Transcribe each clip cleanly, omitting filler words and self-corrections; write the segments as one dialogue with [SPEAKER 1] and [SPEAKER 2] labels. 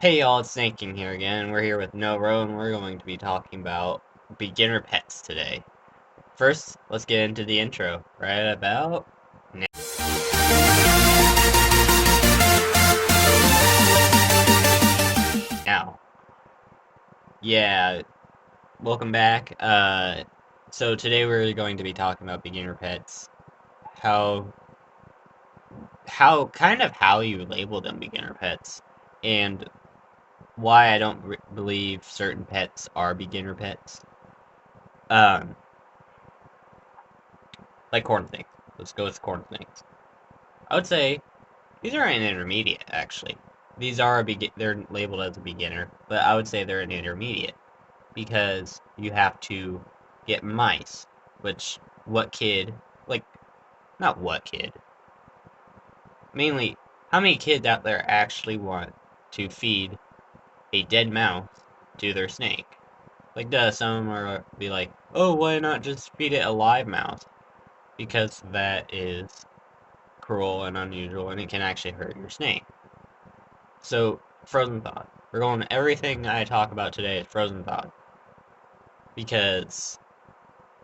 [SPEAKER 1] Hey y'all, it's Snake King here again. We're here with Noro, and we're going to be talking about beginner pets today. First, let's get into the intro. Right about now. Yeah, welcome back. So today we're going to be talking about beginner pets. How, how you label them beginner pets, and why I don't believe certain pets are beginner pets. Um, like corn snakes. Let's go with corn snakes. I would say these are an intermediate, actually. These are they're labeled as a beginner, but I would say they're an intermediate because you have to get mice, which what kid, like, not what kid, mainly, how many kids out there actually want to feed a dead mouse to their snake? Like, does some are be like, oh, why not just feed it a live mouse? Because that is cruel and unusual and it can actually hurt your snake. So, frozen thawed. We're going everything I talk about today is frozen thawed because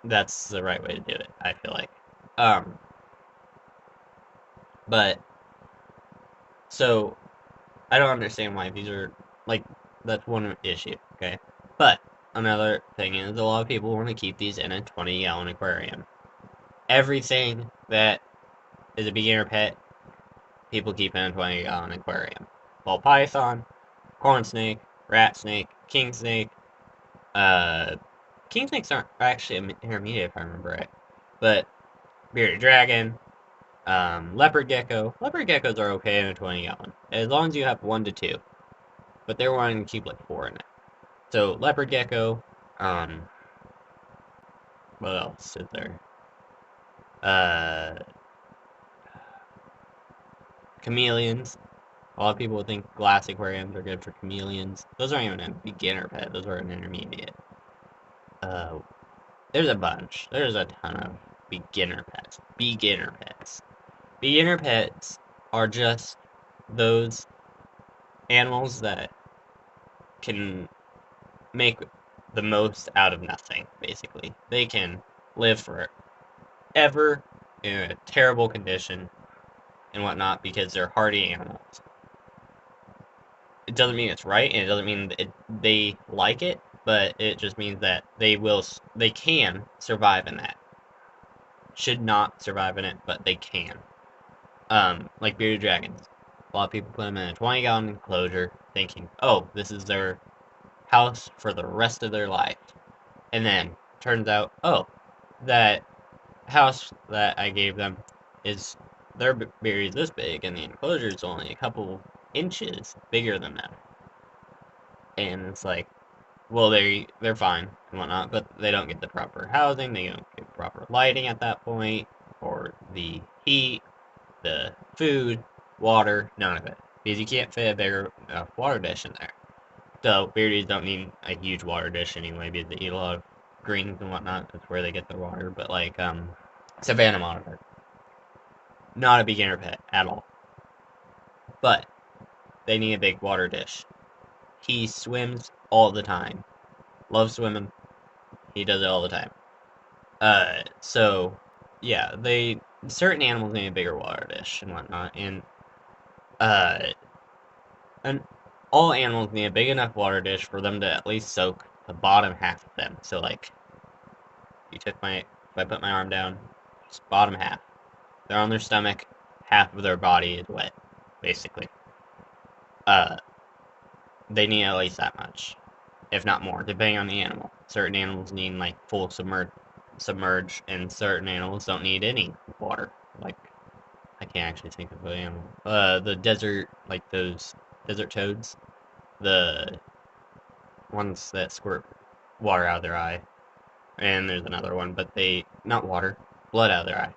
[SPEAKER 1] that's the right way to do it, I feel like. Um, but so I don't understand why these are like that's one issue, okay? But another thing is a lot of people want to keep these in a 20-gallon aquarium. Everything that is a beginner pet, people keep in a 20-gallon aquarium. Ball python, corn snake, rat snake, king snake, uh, king snakes aren't actually intermediate if I remember right. But bearded dragon, leopard gecko. Leopard geckos are okay in a 20-gallon as long as you have 1 to 2. But they're wanting to keep like 4 in it. So leopard gecko. Um, what else is there? Uh, chameleons. A lot of people think glass aquariums are good for chameleons. Those aren't even a beginner pet. Those are an intermediate. Uh, there's a bunch. There's a ton of beginner pets. Beginner pets. Beginner pets are just those animals that can make the most out of nothing, basically. They can live forever in a terrible condition and whatnot because they're hardy animals. It doesn't mean it's right, and it doesn't mean they like it, but it just means that they can survive in that. Should not survive in it, but they can. Like bearded dragons. A lot of people put them in a 20-gallon enclosure thinking, oh, this is their house for the rest of their life. And then turns out, oh, that house that I gave them is their berries this big, and the enclosure is only a couple inches bigger than that. And it's like, well, they're fine and whatnot, but they don't get the proper housing, they don't get proper lighting at that point, or the heat, the food, water, none of it, because you can't fit a bigger water dish in there. So beardies don't need a huge water dish anyway because they eat a lot of greens and whatnot. That's where they get their water. But like Savannah monitor, not a beginner pet at all. But they need a big water dish. He swims all the time. Loves swimming. He does it all the time. So yeah, they certain animals need a bigger water dish and whatnot, uh, and all animals need a big enough water dish for them to at least soak the bottom half of them. So like if I put my arm down, just bottom half. They're on their stomach, half of their body is wet, basically. Uh, they need at least that much, if not more, depending on the animal. Certain animals need like full submerge, and certain animals don't need any water. Like I can't actually think of an animal. The desert, like those desert toads, the ones that squirt water out of their eye. And there's another one, but they not water, blood out of their eye.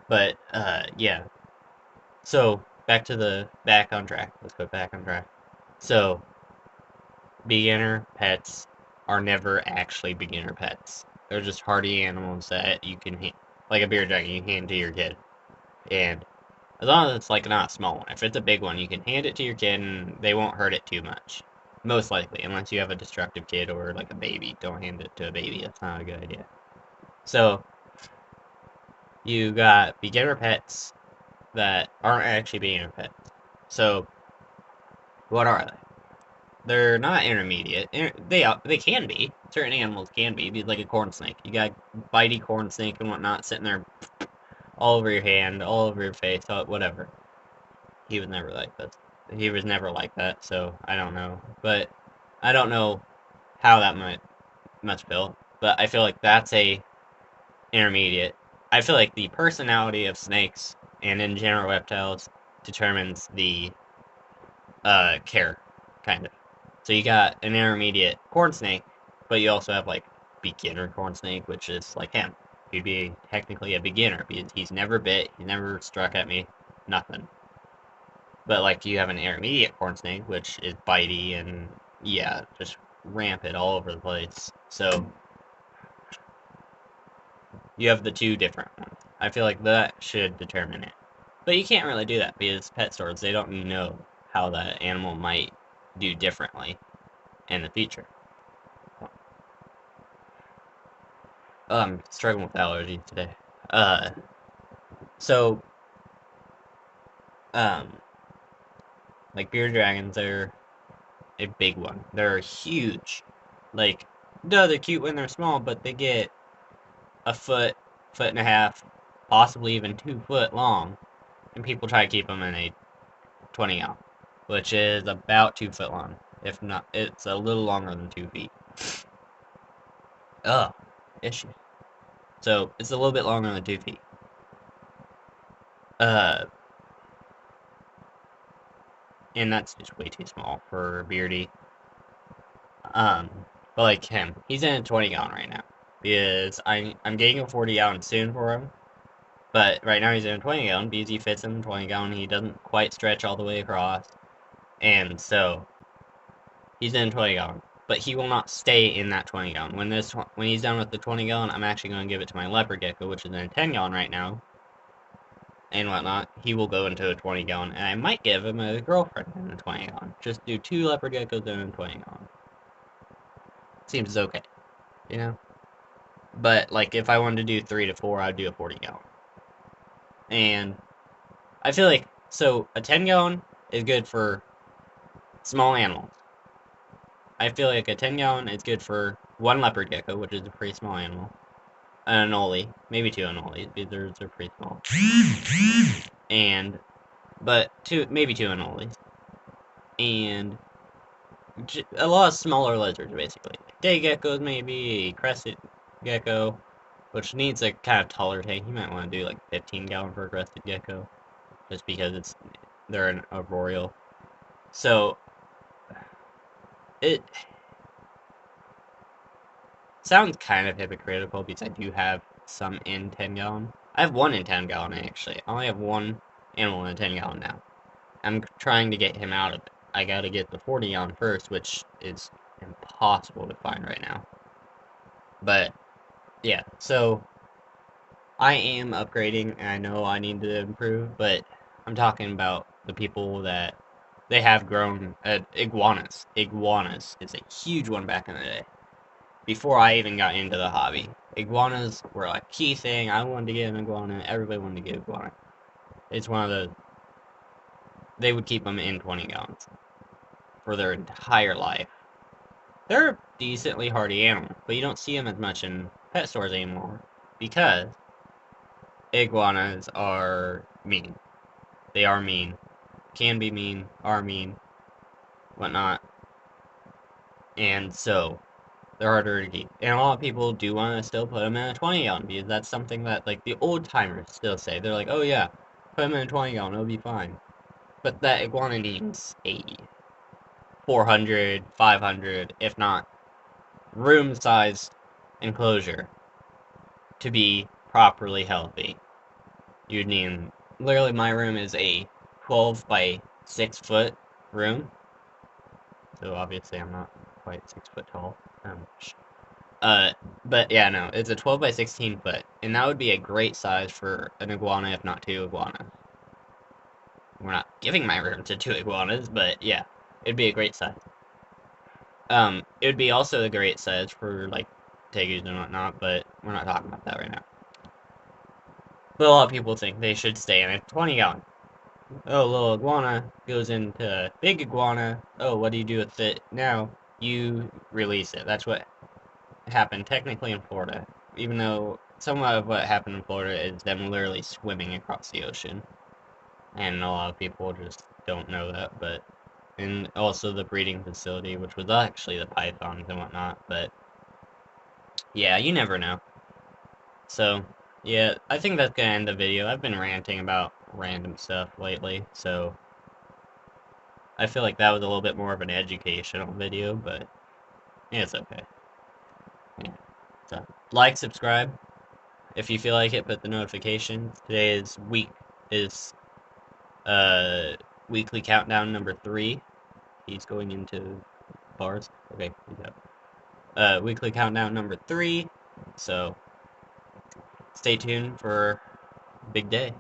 [SPEAKER 1] But yeah. So back on track. Let's go back on track. So beginner pets are never actually beginner pets. They're just hardy animals that you can like a bearded dragon you hand to your kid, and As long as it's like not a small one. If it's a big one, you can hand it to your kid and they won't hurt it too much. Most likely, unless you have a destructive kid or like a baby. Don't hand it to a baby. That's not a good idea. So, you got beginner pets that aren't actually beginner pets. So, what are they? They're not intermediate. They can be. Certain animals can be like a corn snake. You got bitey corn snake and whatnot sitting there all over your hand, all over your face, whatever. He was never like this. He was never like that, so I don't know. But I don't know how that much built. But I feel like that's a intermediate. I feel like the personality of snakes and in general reptiles determines the care, kind of. So you got an intermediate corn snake, but you also have like beginner corn snake, which is like him. He'd be technically a beginner because he's never bit, he's never struck at me, nothing. But like you have an intermediate corn snake, which is bitey and yeah, just rampant all over the place. So you have the two different ones. I feel like that should determine it. But you can't really do that because pet stores, they don't know how that animal might do differently in the future. I'm struggling with allergies today. Uh, so, um, like bearded dragons, they're a big one. They're huge. Like, no, they're cute when they're small, but they get a foot, foot and a half, possibly even 2 foot long, and people try to keep them in a 20 ounce, which is about 2 foot long. If not, it's a little longer than 2 feet. Ugh, issue. So it's a little bit longer than 2 feet. Uh, and that's just way too small for Beardy. Um, but like him, he's in a 20 gallon right now because I'm getting a 40 gallon soon for him. But right now he's in a 20 gallon because he fits in the 20 gallon. He doesn't quite stretch all the way across, and so he's in a 20 gallon. But he will not stay in that 20 gallon. When he's done with the 20 gallon, I'm actually going to give it to my leopard gecko, which is in a 10 gallon right now, and whatnot. He will go into a 20 gallon, and I might give him a girlfriend in a 20 gallon. Just do 2 leopard geckos in a 20 gallon. Seems okay, you know? But, like, if I wanted to do 3 to 4, I'd do a 40 gallon. And I feel like, so a 10 gallon is good for small animals. I feel like a 10 gallon is good for one leopard gecko, which is a pretty small animal. An anole, maybe 2 anoles, because they're pretty small. And, but maybe 2 anoles. And a lot of smaller lizards, basically. Day geckos, maybe, crested gecko, which needs a kind of taller tank. You might want to do like 15 gallon for a crested gecko, just because they're an arboreal. So it sounds kind of hypocritical because I do have some in 10 gallon. I have one in 10 gallon actually. I only have one animal in a 10 gallon now. I'm trying to get him out of it. I gotta get the 40 gallon first, which is impossible to find right now. But yeah, so I am upgrading and I know I need to improve, but I'm talking about the people that they have grown iguanas. Iguanas is a huge one back in the day. Before I even got into the hobby. Iguanas were a key thing. I wanted to get an iguana. Everybody wanted to get an iguana. It's one of the... They would keep them in 20 gallons for their entire life. They're a decently hardy animal, but you don't see them as much in pet stores anymore because iguanas are mean. They are mean. Can be mean, are mean, whatnot. And so, they're harder to keep. And a lot of people do want to still put them in a 20 gallon because that's something that, like, the old timers still say. They're like, oh yeah, put them in a 20 gallon, it'll be fine. But that iguana needs a 400, 500, if not room-sized enclosure to be properly healthy. You'd need, literally my room is a 12 by 6 foot room. So obviously I'm not quite 6 foot tall. But yeah, no, it's a 12 by 16 foot, and that would be a great size for an iguana, if not two iguanas. We're not giving my room to 2 iguanas, but yeah, it'd be a great size. It would be also a great size for like tegus and whatnot, but we're not talking about that right now. But a lot of people think they should stay in a 20-gallon. Oh, little iguana goes into big iguana. Oh, what do you do with it now? You release it. That's what happened technically in Florida. Even though some of what happened in Florida is them literally swimming across the ocean. And a lot of people just don't know that, but and also the breeding facility, which was actually the pythons and whatnot, but yeah, you never know. So, yeah, I think that's gonna end the video. I've been ranting about random stuff lately, so I feel like that was a little bit more of an educational video, but yeah, it's okay. Yeah. So, like, subscribe. If you feel like it, put the notifications. Today's week is uh weekly countdown number 3. He's going into bars. Okay, he's out. Weekly countdown number 3. So stay tuned for big day.